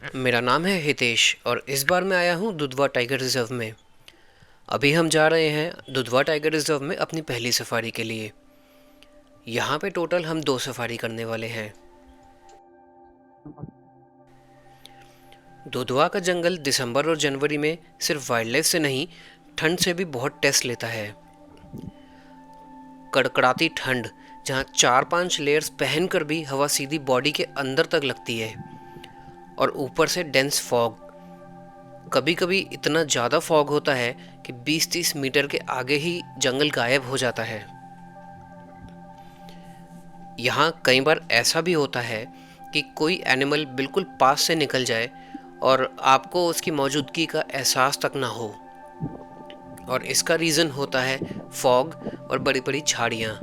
मेरा नाम है हितेश और इस बार मैं आया हूँ दुधवा टाइगर रिज़र्व में। अभी हम जा रहे हैं दुधवा टाइगर रिज़र्व में अपनी पहली सफारी के लिए। यहाँ पे टोटल हम 2 सफारी करने वाले हैं। दुधवा का जंगल दिसंबर और जनवरी में सिर्फ वाइल्ड लाइफ से नहीं, ठंड से भी बहुत टेस्ट लेता है। कड़कड़ाती ठंड, जहाँ 4-5 लेयर्स पहनकर भी हवा सीधी बॉडी के अंदर तक लगती है, और ऊपर से डेंस फॉग। कभी कभी इतना ज़्यादा फॉग होता है कि 20-30 मीटर के आगे ही जंगल गायब हो जाता है। यहाँ कई बार ऐसा भी होता है कि कोई एनिमल बिल्कुल पास से निकल जाए और आपको उसकी मौजूदगी का एहसास तक ना हो, और इसका रीज़न होता है फॉग और बड़ी बड़ी झाड़ियाँ।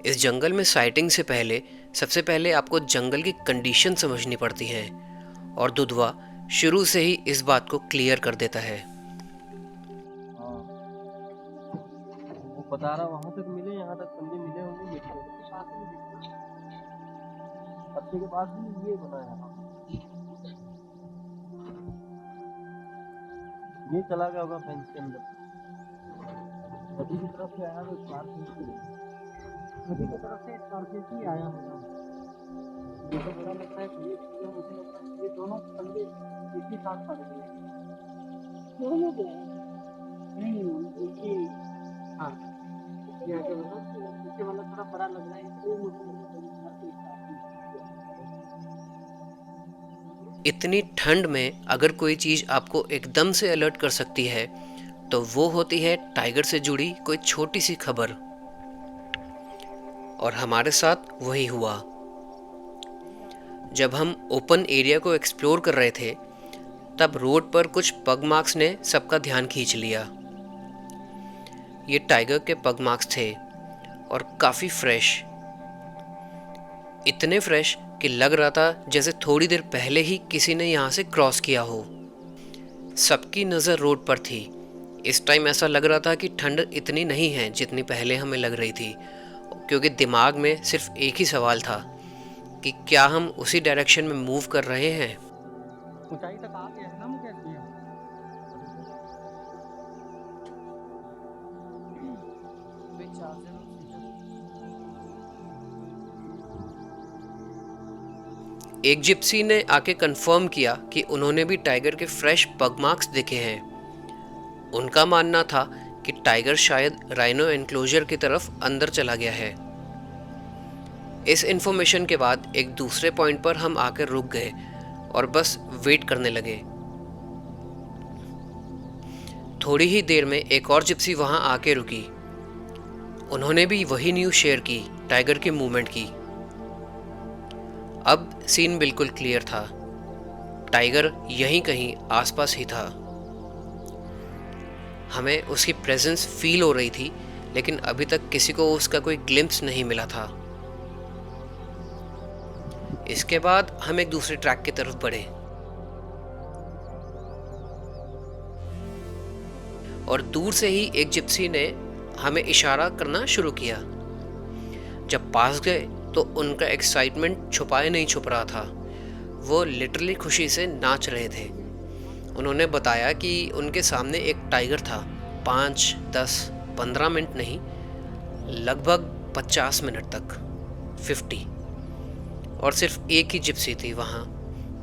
इस जंगल में साइटिंग से पहले सबसे पहले आपको जंगल की कंडीशन समझनी पड़ती है, और दुधवा शुरू से ही इस बात को क्लियर कर देता है। हाँ, वो बता रहा वहां तक मिले, यहाँ तक बंदे मिले होंगे, मेरे को तो साथ में दिखा। पत्ते के पास भी ये बना है, ये चला गया होगा फेंस के अंदर। नदी की तरफ से आया तो स्कॉर्पियो से, नदी की तरफ से स्कॉर्पियो ही आया होगा। मुझे बड़ा लगता है कि मुझे लगता है ये दोनों बंदे एक ही साथ पड़ गए, दोनों गए नहीं एक ही। हाँ, ये आगे मतलब इससे मतलब थोड़ा बड़ा लग रहा है, इसलिए मुझे इतनी ठंड में अगर कोई चीज़ आपको एकदम से अलर्ट कर सकती है तो वो होती है टाइगर से जुड़ी कोई छोटी सी खबर। और हमारे साथ वही हुआ। जब हम ओपन एरिया को एक्सप्लोर कर रहे थे, तब रोड पर कुछ पग मार्क्स ने सबका ध्यान खींच लिया। ये टाइगर के पग मार्क्स थे और काफ़ी फ्रेश, इतने फ्रेश कि लग रहा था जैसे थोड़ी देर पहले ही किसी ने यहाँ से क्रॉस किया हो। सबकी नज़र रोड पर थी। इस टाइम ऐसा लग रहा था कि ठंड इतनी नहीं है जितनी पहले हमें लग रही थी, क्योंकि दिमाग में सिर्फ एक ही सवाल था कि क्या हम उसी डायरेक्शन में मूव कर रहे हैं। ऊंचाई तक आ गया है ना, मुझे ऐसे एक जिप्सी ने आके कंफर्म किया कि उन्होंने भी टाइगर के फ्रेश पग मार्क्स देखे हैं। उनका मानना था कि टाइगर शायद राइनो एनक्लोजर की तरफ अंदर चला गया है। इस इन्फॉर्मेशन के बाद एक दूसरे पॉइंट पर हम आकर रुक गए और बस वेट करने लगे। थोड़ी ही देर में एक और जिप्सी वहां आके रुकी। उन्होंने भी वही न्यूज़ शेयर की, टाइगर के मूवमेंट की। अब सीन बिल्कुल क्लियर था, टाइगर यहीं कहीं आसपास ही था। हमें उसकी प्रेजेंस फील हो रही थी, लेकिन अभी तक किसी को उसका कोई ग्लिम्प्स नहीं मिला था। इसके बाद हम एक दूसरे ट्रैक की तरफ बढ़े और दूर से ही एक जिप्सी ने हमें इशारा करना शुरू किया। जब पास गए तो उनका एक्साइटमेंट छुपाए नहीं छुप रहा था। वो लिटरली खुशी से नाच रहे थे। उन्होंने बताया कि उनके सामने एक टाइगर था। 5, 10, 15 मिनट नहीं, लगभग 50 मिनट तक, 50। और सिर्फ एक ही जिप्सी थी वहाँ।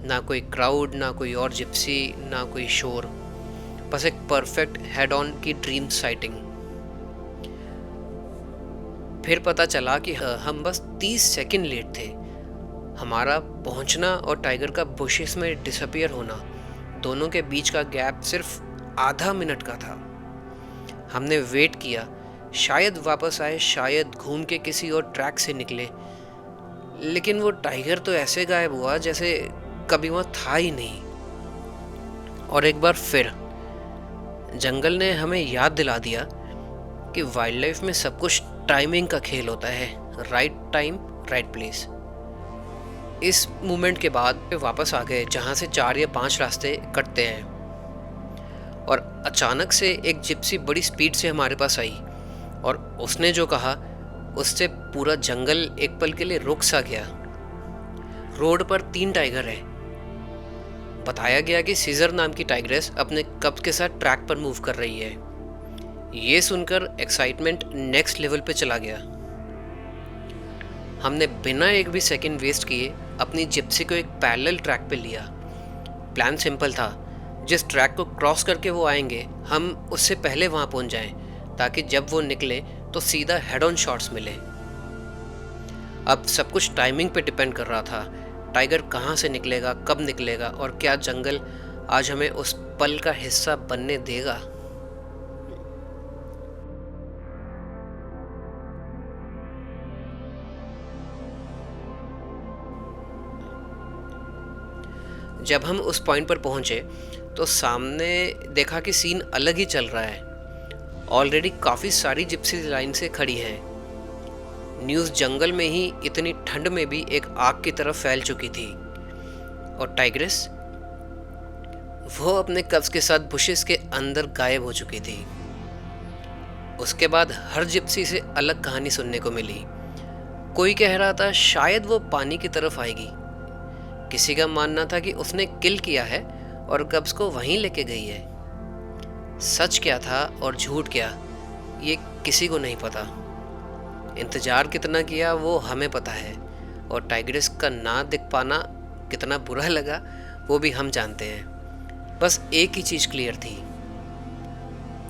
ना कोई क्राउड, ना कोई और जिप्सी, ना कोई शोर, बस एक परफेक्ट हेड ऑन की ड्रीम साइटिंग। फिर पता चला कि हम बस 30 सेकंड लेट थे। हमारा पहुंचना और टाइगर का बुशेस में डिसअपियर होना, दोनों के बीच का गैप सिर्फ आधा मिनट का था। हमने वेट किया, शायद वापस आए, शायद घूम के किसी और ट्रैक से निकले, लेकिन वो टाइगर तो ऐसे गायब हुआ जैसे कभी वहाँ था ही नहीं। और एक बार फिर जंगल ने हमें याद दिला दिया कि वाइल्ड लाइफ में सब कुछ टाइमिंग का खेल होता है। Right time, right place. इस मूवमेंट के बाद वापस आ गए जहाँ से 4 या 5 रास्ते कटते हैं, और अचानक से एक जिप्सी बड़ी स्पीड से हमारे पास आई और उसने जो कहा उससे पूरा जंगल एक पल के लिए रुक सा गया। रोड पर 3 टाइगर हैं। बताया गया कि सीजर नाम की टाइग्रेस अपने कब के साथ ट्रैक पर मूव कर रही है। ये सुनकर एक्साइटमेंट नेक्स्ट लेवल पे चला गया। हमने बिना एक भी सेकंड वेस्ट किए अपनी जिप्सी को एक पैरेलल ट्रैक पे लिया। प्लान सिंपल था, जिस ट्रैक को क्रॉस करके वो आएंगे हम उससे पहले वहाँ पहुँच जाएं, ताकि जब वो निकले तो सीधा हेड ऑन शॉट्स मिले। अब सब कुछ टाइमिंग पे डिपेंड कर रहा था, टाइगर कहाँ से निकलेगा, कब निकलेगा और क्या जंगल आज हमें उस पल का हिस्सा बनने देगा। जब हम उस पॉइंट पर पहुंचे तो सामने देखा कि सीन अलग ही चल रहा है। ऑलरेडी काफ़ी सारी जिप्सी लाइन से खड़ी हैं। न्यूज़ जंगल में ही इतनी ठंड में भी एक आग की तरफ फैल चुकी थी और टाइग्रेस वो अपने कब्ज के साथ बुशेस के अंदर गायब हो चुकी थी। उसके बाद हर जिप्सी से अलग कहानी सुनने को मिली। कोई कह रहा था शायद वो पानी की तरफ आएगी, किसी का मानना था कि उसने किल किया है और कब्ज को वहीं लेके गई है। सच क्या था और झूठ क्या, ये किसी को नहीं पता। इंतजार कितना किया वो हमें पता है, और टाइग्रेस का ना दिख पाना कितना बुरा लगा वो भी हम जानते हैं। बस एक ही चीज़ क्लियर थी,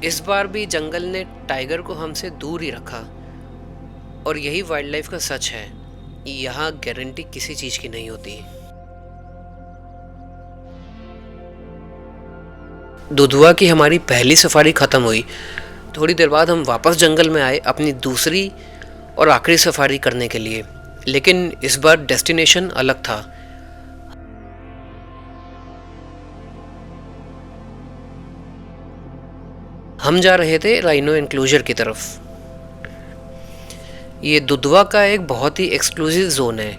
इस बार भी जंगल ने टाइगर को हमसे दूर ही रखा। और यही वाइल्ड लाइफ का सच है, यहाँ गारंटी किसी चीज़ की नहीं होती। दुधवा की हमारी पहली सफारी ख़त्म हुई। थोड़ी देर बाद हम वापस जंगल में आए अपनी दूसरी और आखिरी सफारी करने के लिए, लेकिन इस बार डेस्टिनेशन अलग था। हम जा रहे थे राइनो एनक्लोजर की तरफ। ये दुधवा का एक बहुत ही एक्सक्लूसिव जोन है।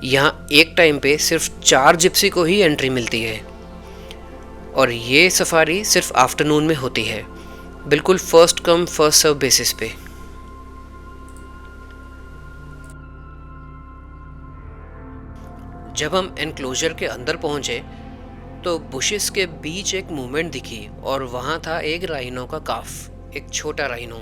यहाँ एक टाइम पे सिर्फ 4 जिप्सी को ही एंट्री मिलती है और ये सफारी सिर्फ आफ्टरनून में होती है, बिल्कुल first come first serve basis पे। जब हम एनक्लोजर के अंदर पहुंचे तो बुशेस के बीच एक मूवमेंट दिखी और वहां था एक राइनो का काफ, एक छोटा राइनो।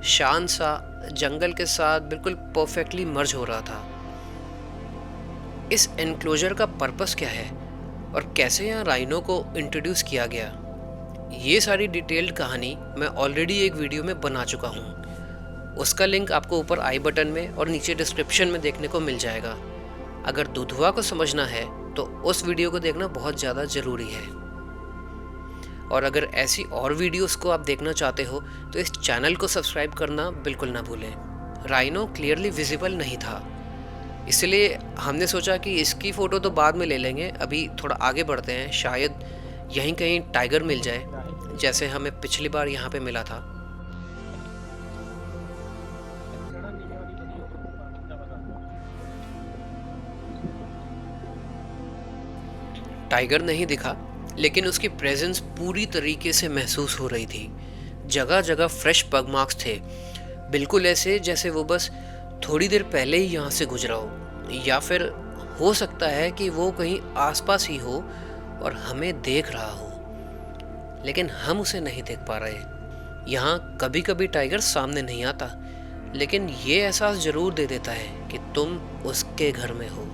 शांत सा जंगल के साथ बिल्कुल परफेक्टली मर्ज हो रहा था। इस एनक्लोजर का पर्पस क्या है और कैसे यहाँ राइनो को इंट्रोड्यूस किया गया, ये सारी डिटेल्ड कहानी मैं ऑलरेडी एक वीडियो में बना चुका हूँ। उसका लिंक आपको ऊपर आई बटन में और नीचे डिस्क्रिप्शन में देखने को मिल जाएगा। अगर दुधवा को समझना है तो उस वीडियो को देखना बहुत ज़्यादा ज़रूरी है। और अगर ऐसी और वीडियोस को आप देखना चाहते हो तो इस चैनल को सब्सक्राइब करना बिल्कुल ना भूलें। राइनो क्लियरली विजिबल नहीं था, इसलिए हमने सोचा कि इसकी फ़ोटो तो बाद में ले लेंगे, अभी थोड़ा आगे बढ़ते हैं, शायद यहीं कहीं टाइगर मिल जाए जैसे हमें पिछली बार यहाँ पे मिला था। टाइगर नहीं दिखा, लेकिन उसकी प्रेजेंस पूरी तरीके से महसूस हो रही थी। जगह जगह फ्रेश पग मार्क्स थे, बिल्कुल ऐसे जैसे वो बस थोड़ी देर पहले ही यहाँ से गुजरा हो, या फिर हो सकता है कि वो कहीं आसपास ही हो और हमें देख रहा हो, लेकिन हम उसे नहीं देख पा रहे। यहाँ कभी कभी टाइगर सामने नहीं आता, लेकिन ये एहसास जरूर दे देता है कि तुम उसके घर में हो।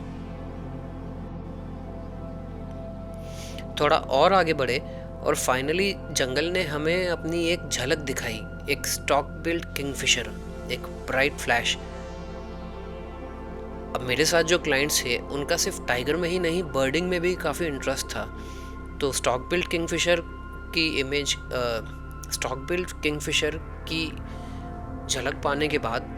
थोड़ा और आगे बढ़े और फाइनली जंगल ने हमें अपनी एक झलक दिखाई, एक स्टॉक बिल्ड किंगफिशर, एक ब्राइट फ्लैश। अब मेरे साथ जो क्लाइंट्स थे उनका सिर्फ टाइगर में ही नहीं बर्डिंग में भी काफ़ी इंटरेस्ट था, तो स्टॉक बिल्ड किंगफिशर की झलक पाने के बाद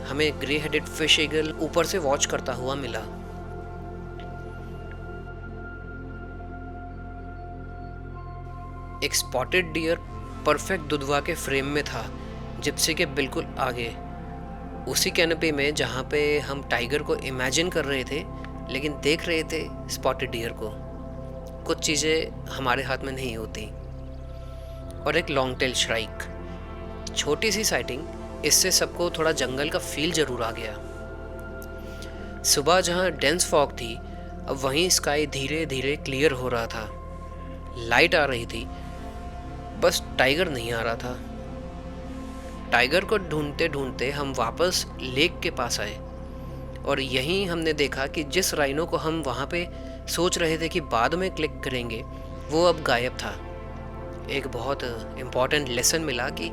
हमें ग्रे हेडेड फिश ईगल ऊपर से वॉच करता हुआ मिला। एक स्पॉटेड डियर परफेक्ट दुधवा के फ्रेम में था, जिप्सी के बिल्कुल आगे, उसी कैनपी में जहाँ पे हम टाइगर को इमेजिन कर रहे थे, लेकिन देख रहे थे स्पॉटेड डियर को। कुछ चीज़ें हमारे हाथ में नहीं होती। और एक लॉन्ग टेल श्राइक, छोटी सी साइटिंग, इससे सबको थोड़ा जंगल का फील ज़रूर आ गया। सुबह जहाँ डेंस फॉग थी, अब वहीं स्काई धीरे धीरे क्लियर हो रहा था। लाइट आ रही थी, बस टाइगर नहीं आ रहा था। टाइगर को ढूंढते ढूंढते हम वापस लेक के पास आए और यहीं हमने देखा कि जिस राइनो को हम वहाँ पे सोच रहे थे कि बाद में क्लिक करेंगे, वो अब गायब था। एक बहुत इम्पॉर्टेंट लेसन मिला कि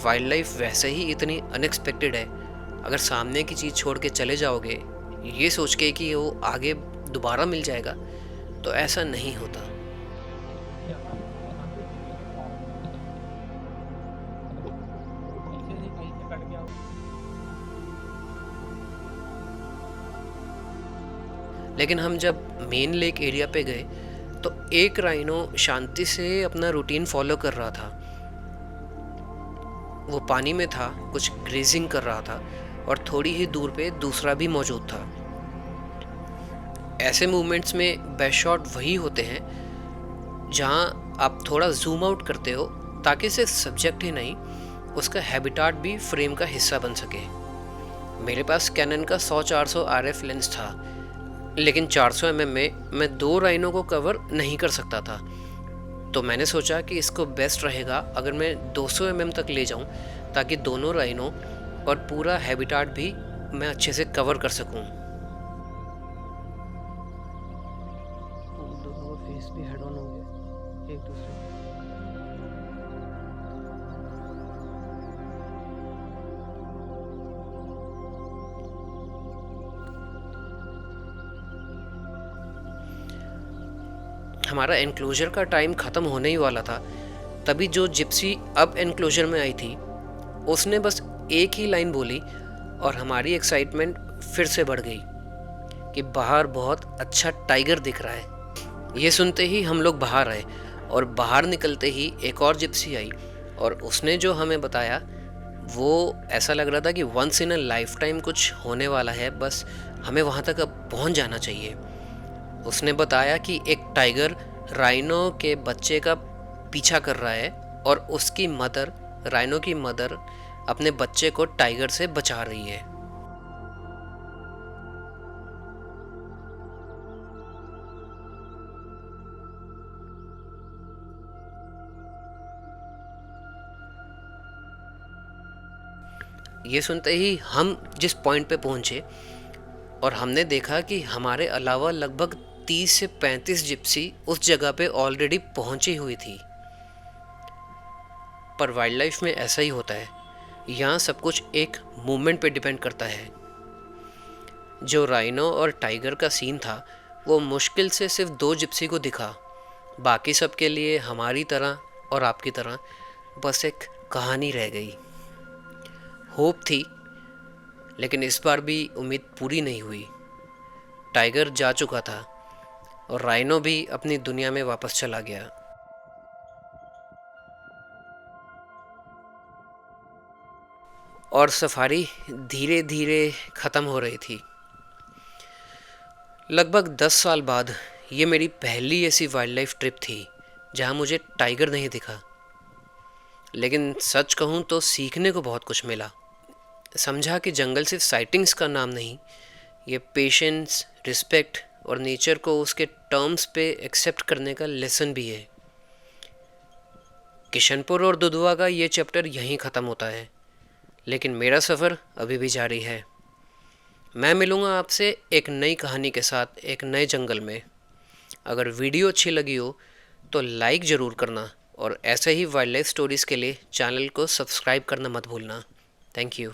वाइल्ड लाइफ वैसे ही इतनी अनएक्सपेक्टेड है। अगर सामने की चीज़ छोड़ के चले जाओगे ये सोच के कि वो आगे दोबारा मिल जाएगा, तो ऐसा नहीं होता। लेकिन हम जब मेन लेक एरिया पे गए तो एक राइनो शांति से अपना रूटीन फॉलो कर रहा था। वो पानी में था, कुछ ग्रेजिंग कर रहा था और थोड़ी ही दूर पे दूसरा भी मौजूद था। ऐसे मूवमेंट्स में बेस्ट शॉट वही होते हैं जहां आप थोड़ा जूम आउट करते हो ताकि सिर्फ सब्जेक्ट ही नहीं, उसका हैबिटाट भी फ्रेम का हिस्सा बन सके। मेरे पास कैनन का 100-400 RF लेंस था, लेकिन 400 mm में मैं 2 राइनो को कवर नहीं कर सकता था। तो मैंने सोचा कि इसको बेस्ट रहेगा अगर मैं 200 mm तक ले जाऊं, ताकि दोनों राइनो और पूरा हैबिटाट भी मैं अच्छे से कवर कर सकूं। दोनों फेस भी हेड ऑन हो गए एक दूसरे। हमारा एनक्लोजर का टाइम ख़त्म होने ही वाला था, तभी जो जिप्सी अब एनक्लोजर में आई थी उसने बस एक ही लाइन बोली और हमारी एक्साइटमेंट फिर से बढ़ गई कि बाहर बहुत अच्छा टाइगर दिख रहा है। ये सुनते ही हम लोग बाहर आए और बाहर निकलते ही एक और जिप्सी आई और उसने जो हमें बताया वो ऐसा लग रहा था कि once in a life time कुछ होने वाला है, बस हमें वहाँ तक अब पहुँच जाना चाहिए। उसने बताया कि एक टाइगर राइनो के बच्चे का पीछा कर रहा है और उसकी मदर, राइनो की मदर, अपने बच्चे को टाइगर से बचा रही है। ये सुनते ही हम जिस पॉइंट पे पहुंचे और हमने देखा कि हमारे अलावा लगभग 30 से 35 जिप्सी उस जगह पे ऑलरेडी पहुंची हुई थी। पर वाइल्ड लाइफ में ऐसा ही होता है, यहाँ सब कुछ एक मूवमेंट पे डिपेंड करता है। जो राइनो और टाइगर का सीन था वो मुश्किल से सिर्फ 2 जिप्सी को दिखा। बाकी सब के लिए हमारी तरह और आपकी तरह बस एक कहानी रह गई। होप थी, लेकिन इस बार भी उम्मीद पूरी नहीं हुई। टाइगर जा चुका था और राइनो भी अपनी दुनिया में वापस चला गया। और सफारी धीरे धीरे ख़त्म हो रही थी। लगभग 10 साल बाद ये मेरी पहली ऐसी वाइल्ड लाइफ ट्रिप थी जहाँ मुझे टाइगर नहीं दिखा। लेकिन सच कहूँ तो सीखने को बहुत कुछ मिला। समझा कि जंगल सिर्फ साइटिंग्स का नाम नहीं, ये पेशेंस, रिस्पेक्ट और नेचर को उसके टर्म्स पे एक्सेप्ट करने का लेसन भी है। किशनपुर और दुधवा का ये चैप्टर यहीं ख़त्म होता है, लेकिन मेरा सफ़र अभी भी जारी है। मैं मिलूँगा आपसे एक नई कहानी के साथ एक नए जंगल में। अगर वीडियो अच्छी लगी हो तो लाइक ज़रूर करना और ऐसे ही वाइल्ड लाइफ स्टोरीज़ के लिए चैनल को सब्सक्राइब करना मत भूलना। Thank you.